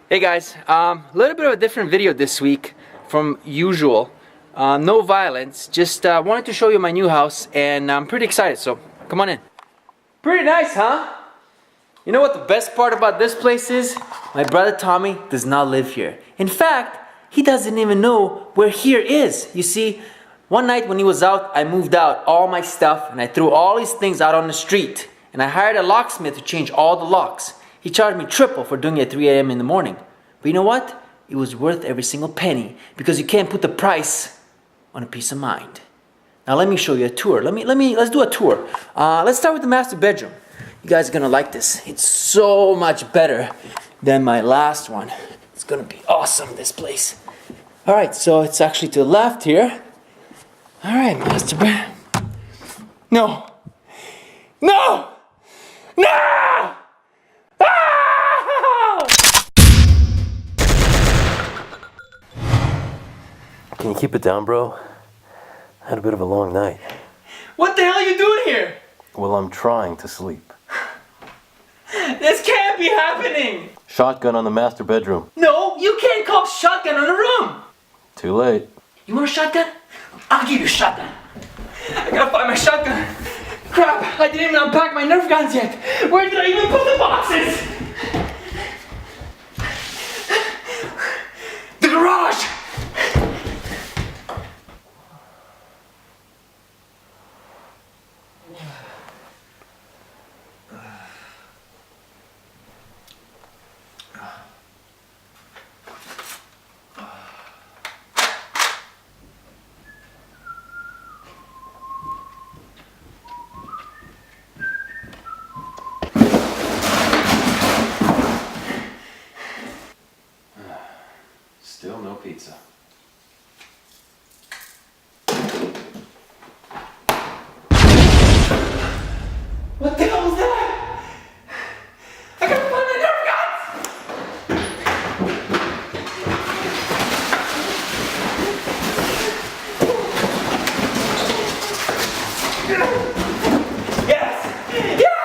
Hey guys, a little bit of a different video this week from usual. No violence, just wanted to show you my new house and I'm pretty excited, so come on in. Pretty nice, huh? You know what the best part about this place is? My brother Tommy does not live here. In fact, he doesn't even know where here is. You see, one night when he was out, I moved out all my stuff and I threw all these things out on the street. And I hired a locksmith to change all the locks. He charged me triple for doing it at 3 a.m. in the morning. But you know what? It was worth every single penny because you can't put the price on a peace of mind. Now let me show you a tour. Let's do a tour. Let's start with the master bedroom. You guys are gonna like this. It's so much better than my last one. It's gonna be awesome, this place. All right, so it's actually to the left here. All right, master bedroom. No! No! No! Ah! Can you keep it down, bro? I had a bit of a long night. What the hell are you doing here? Well, I'm trying to sleep. This can't be happening! Shotgun on the master bedroom. No, you can't call shotgun on a room! Too late. You want a shotgun? I'll give you a shotgun. I gotta find my shotgun. Crap, I didn't even unpack my Nerf guns yet. Where did I even put the boxes? The garage! Still no pizza. What the hell was that? I gotta find my Nerf guns! Yes! Yes!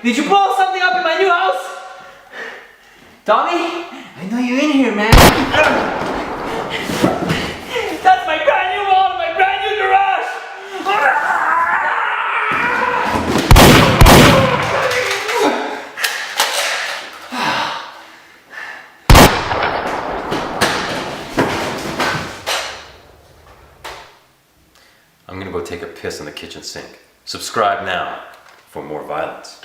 Did you blow something up in my new house? Tommy? I know you're in here, man. That's my brand new wall and my brand new garage! I'm gonna go take a piss in the kitchen sink. Subscribe now for more violence.